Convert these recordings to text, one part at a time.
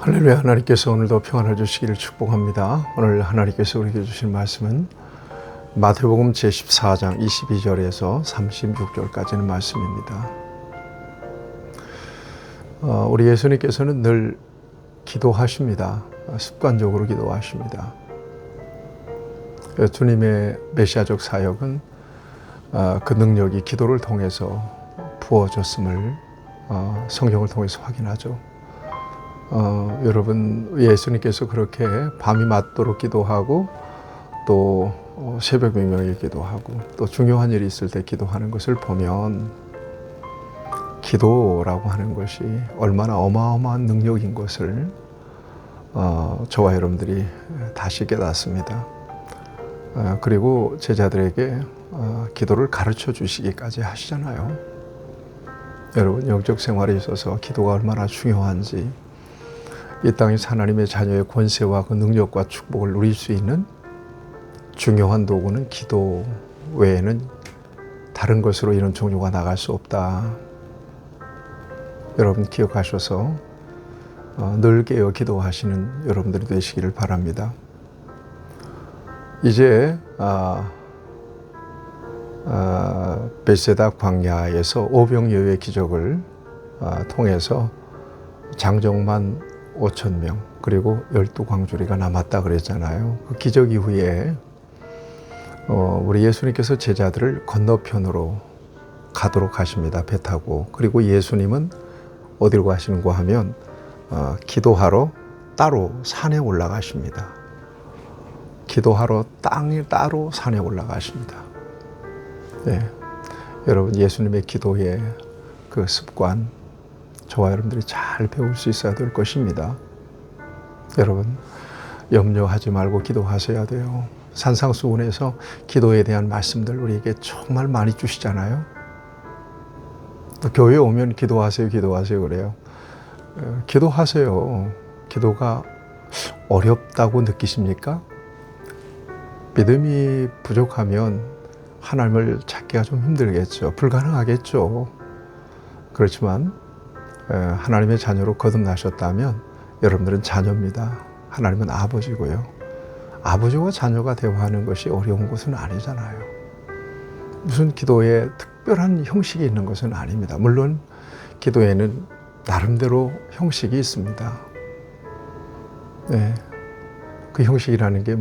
할렐루야. 하나님께서 오늘도 평안을 주시기를 축복합니다. 오늘 하나님께서 우리에게 주신 말씀은 마태복음 제14장 22절에서 36절까지는 말씀입니다. 우리 예수님께서는 늘 기도하십니다. 습관적으로 기도하십니다. 주님의 메시아적 사역은 그 능력이 기도를 통해서 부어졌음을 성경을 통해서 확인하죠. 여러분, 예수님께서 그렇게 밤이 맞도록 기도하고 또 새벽 명령에 기도하고 또 중요한 일이 있을 때 기도하는 것을 보면 기도라고 하는 것이 얼마나 어마어마한 능력인 것을 저와 여러분들이 다시 깨닫습니다. 그리고 제자들에게 기도를 가르쳐 주시기까지 하시잖아요. 여러분, 영적 생활에 있어서 기도가 얼마나 중요한지, 이 땅에서 하나님의 자녀의 권세와 그 능력과 축복을 누릴 수 있는 중요한 도구는 기도 외에는 다른 것으로 이런 종류가 나갈 수 없다. 여러분 기억하셔서 늘 깨어 기도하시는 여러분들이 되시기를 바랍니다. 이제 벳세다 광야에서 오병이어의 기적을 통해서 장정만 5,000명 그리고 12광주리가 남았다 그랬잖아요. 그 기적 이후에 우리 예수님께서 제자들을 건너편으로 가도록 하십니다. 배 타고. 그리고 예수님은 어디로 가시는가 하면 기도하러 따로 산에 올라가십니다. 기도하러 따로 산에 올라가십니다. 네. 여러분, 예수님의 기도의 그 습관, 저와 여러분들이 잘 배울 수 있어야 될 것입니다. 여러분, 염려하지 말고 기도하셔야 돼요. 산상수훈에서 기도에 대한 말씀들 우리에게 정말 많이 주시잖아요. 또 교회에 오면 기도하세요 그래요. 기도하세요. 기도가 어렵다고 느끼십니까? 믿음이 부족하면 하나님을 찾기가 좀 힘들겠죠. 불가능하겠죠. 그렇지만 하나님의 자녀로 거듭나셨다면 여러분들은 자녀입니다. 하나님은 아버지고요. 아버지와 자녀가 대화하는 것이 어려운 것은 아니잖아요. 무슨 기도에 특별한 형식이 있는 것은 아닙니다. 물론 기도에는 나름대로 형식이 있습니다. 네. 그 형식이라는 게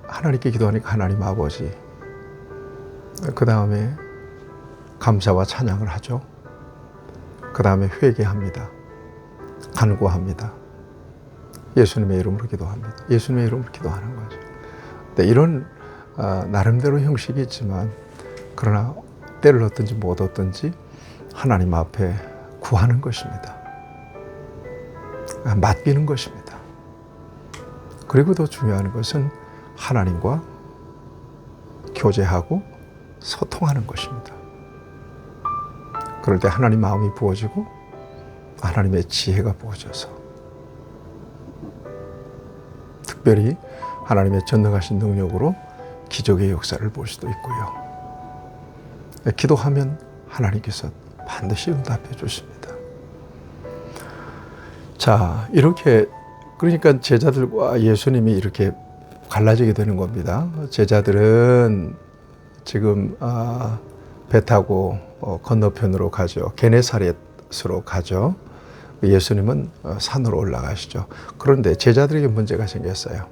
하나님께 기도하니까 하나님 아버지, 그 다음에 감사와 찬양을 하죠. 그 다음에 회개합니다. 간구합니다. 예수님의 이름으로 기도합니다. 예수님의 이름으로 기도하는 거죠. 네, 이런 나름대로 형식이 있지만 그러나 때를 얻든지 못 얻든지 하나님 앞에 구하는 것입니다. 맡기는 것입니다. 그리고 더 중요한 것은 하나님과 교제하고 소통하는 것입니다. 그럴 때 하나님 마음이 부어지고 하나님의 지혜가 부어져서 특별히 하나님의 전능하신 능력으로 기적의 역사를 볼 수도 있고요. 기도하면 하나님께서 반드시 응답해 주십니다. 자, 이렇게 그러니까 제자들과 예수님이 이렇게 갈라지게 되는 겁니다. 제자들은 지금 배 타고 건너편으로 가죠. 게네사렛으로 가죠. 예수님은 산으로 올라가시죠. 그런데 제자들에게 문제가 생겼어요.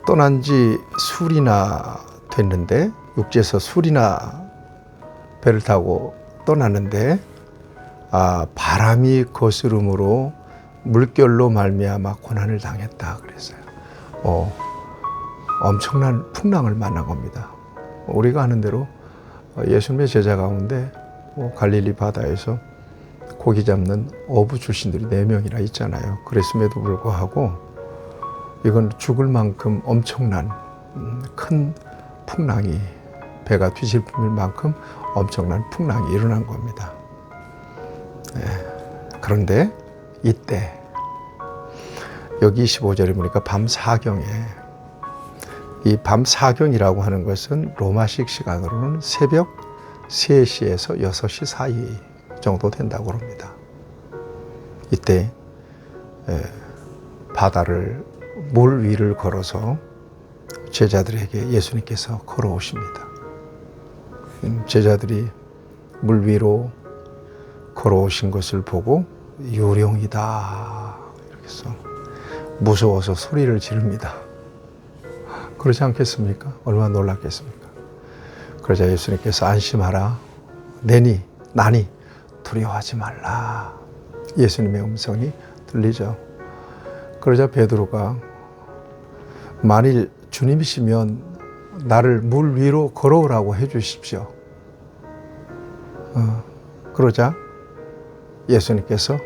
떠난 지 수리나 됐는데, 육지에서 수리나 배를 타고 떠났는데 바람이 거스름으로 물결로 말미암아 고난을 당했다 그랬어요. 엄청난 풍랑을 만난 겁니다. 우리가 아는 대로 예수님의 제자 가운데 갈릴리 바다에서 고기 잡는 어부 출신들이 4명이나 있잖아요. 그랬음에도 불구하고 이건 죽을 만큼 엄청난 큰 풍랑이, 배가 뒤집힐 만큼 엄청난 풍랑이 일어난 겁니다. 네. 그런데 이때 여기 25절에 보니까 밤 사경에, 이 밤 사경이라고 하는 것은 로마식 시간으로는 새벽 3시에서 6시 사이 정도 된다고 합니다. 이때 바다를 물 위를 걸어서 제자들에게 예수님께서 걸어오십니다. 제자들이 물 위로 걸어오신 것을 보고 요령이다 이렇게 해서 무서워서 소리를 지릅니다. 그렇지 않겠습니까? 얼마나 놀랐겠습니까? 그러자 예수님께서 안심하라 나니 두려워하지 말라. 예수님의 음성이 들리죠. 그러자 베드로가 만일 주님이시면 나를 물 위로 걸어오라고 해주십시오. 그러자 예수님께서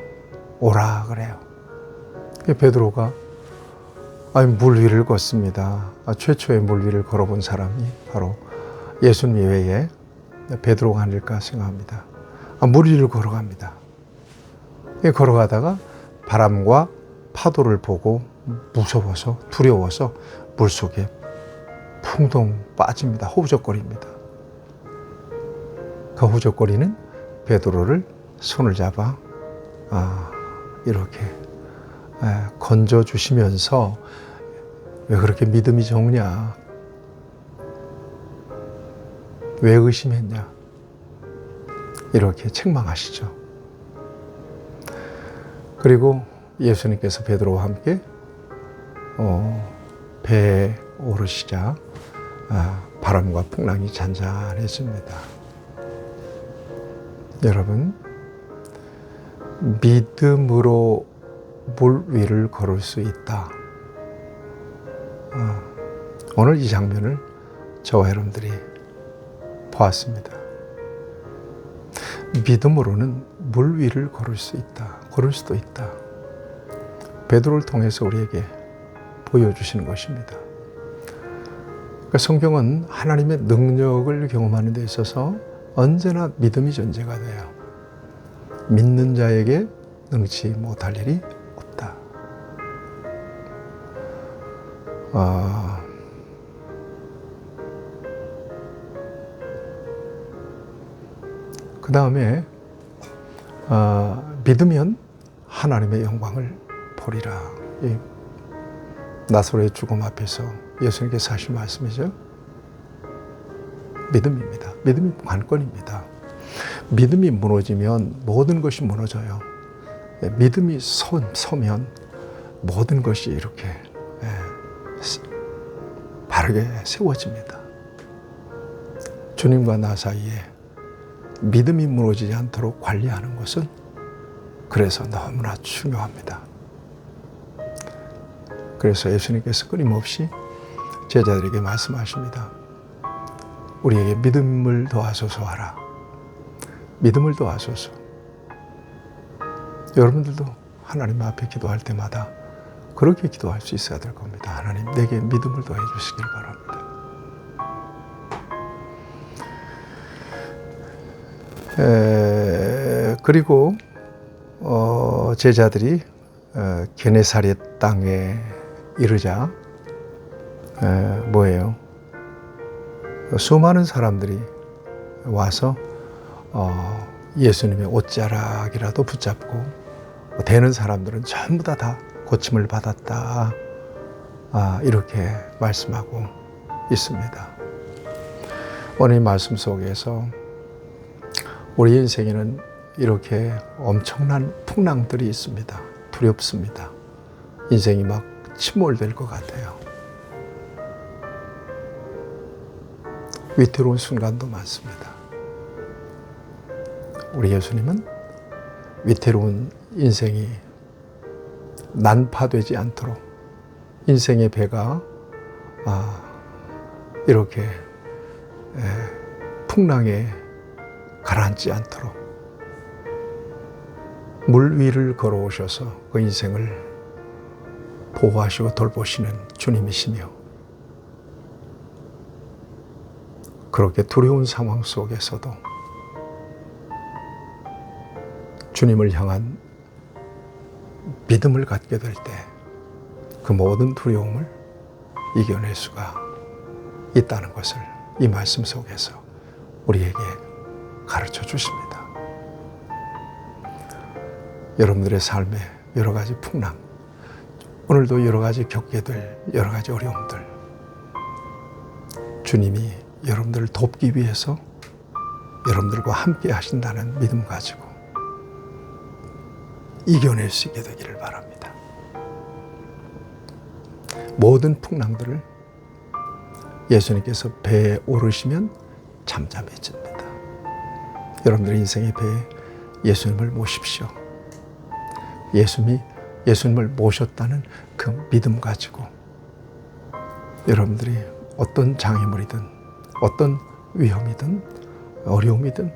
오라 그래요. 베드로가 물 위를 걷습니다. 최초의 물 위를 걸어본 사람이 바로 예수님 외에 베드로가 아닐까 생각합니다. 물 위를 걸어갑니다. 걸어가다가 바람과 파도를 보고 무서워서 두려워서 물속에 풍덩 빠집니다. 호우적거립니다. 그 호우적거리는 베드로를 손을 잡아 이렇게 건져주시면서 왜 그렇게 믿음이 적냐? 왜 의심했냐? 이렇게 책망하시죠. 그리고 예수님께서 베드로와 함께 배에 오르시자 바람과 풍랑이 잔잔해집니다. 여러분, 믿음으로 물 위를 걸을 수 있다. 오늘 이 장면을 저와 여러분들이 보았습니다. 믿음으로는 물 위를 걸을 수 있다. 걸을 수도 있다. 베드로를 통해서 우리에게 보여주시는 것입니다. 그러니까 성경은 하나님의 능력을 경험하는 데 있어서 언제나 믿음이 전제가 돼요. 믿는 자에게 능치 못할 일이 없다. 그 다음에 믿으면 하나님의 영광을 보리라. 나사로의 죽음 앞에서 예수님께서 하신 말씀이죠. 믿음입니다. 믿음이 관건입니다. 믿음이 무너지면 모든 것이 무너져요. 믿음이 서면 모든 것이 이렇게 바르게 세워집니다. 주님과 나 사이에 믿음이 무너지지 않도록 관리하는 것은 그래서 너무나 중요합니다. 그래서 예수님께서 끊임없이 제자들에게 말씀하십니다. 우리에게 믿음을 더하소서 하라. 믿음을 더하소서. 여러분들도 하나님 앞에 기도할 때마다 그렇게 기도할 수 있어야 될 겁니다. 하나님, 내게 믿음을 더해 주시길 바랍니다. 그리고 제자들이 게네사렛 땅에 이르자 뭐예요? 수많은 사람들이 와서 예수님의 옷자락이라도 붙잡고 되는 사람들은 전부 다 고침을 받았다. 이렇게 말씀하고 있습니다. 오늘 이 말씀 속에서 우리 인생에는 이렇게 엄청난 풍랑들이 있습니다. 두렵습니다. 인생이 막 침몰될 것 같아요. 위태로운 순간도 많습니다. 우리 예수님은 위태로운 인생이 난파되지 않도록 인생의 배가 이렇게 풍랑에 가라앉지 않도록 물 위를 걸어오셔서 그 인생을 보호하시고 돌보시는 주님이시며, 그렇게 두려운 상황 속에서도 주님을 향한 믿음을 갖게 될 때 그 모든 두려움을 이겨낼 수가 있다는 것을 이 말씀 속에서 우리에게 가르쳐 주십니다. 여러분들의 삶에 여러 가지 풍랑, 오늘도 여러 가지 겪게 될 여러 가지 어려움들, 주님이 여러분들을 돕기 위해서 여러분들과 함께 하신다는 믿음 가지고 이겨낼 수 있게 되기를 바랍니다. 모든 풍랑들을 예수님께서 배에 오르시면 잠잠해집니다. 여러분들의 인생의 배에 예수님을 모십시오. 예수님을 모셨다는 그 믿음 가지고 여러분들이 어떤 장애물이든 어떤 위험이든 어려움이든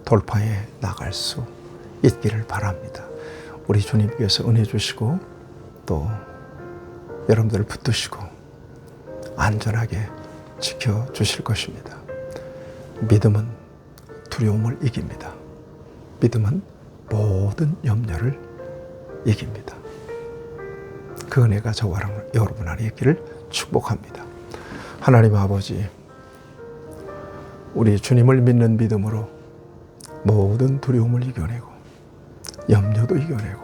돌파해 나갈 수 있기를 바랍니다. 우리 주님께서 은혜 주시고 또 여러분들을 붙드시고 안전하게 지켜주실 것입니다. 믿음은 두려움을 이깁니다. 믿음은 모든 염려를 이깁니다. 그 은혜가 저와 여러분 안에 있기를 축복합니다. 하나님 아버지, 우리 주님을 믿는 믿음으로 모든 두려움을 이겨내고 염려도 이겨내고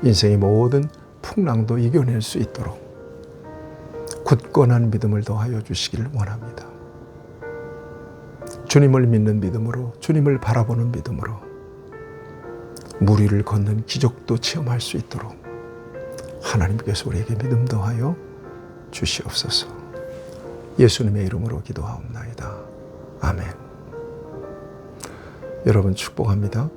인생의 모든 풍랑도 이겨낼 수 있도록 굳건한 믿음을 더하여 주시기를 원합니다. 주님을 믿는 믿음으로, 주님을 바라보는 믿음으로 물 위를 걷는 기적도 체험할 수 있도록 하나님께서 우리에게 믿음 더하여 주시옵소서. 예수님의 이름으로 기도하옵나이다. 아멘. 여러분 축복합니다.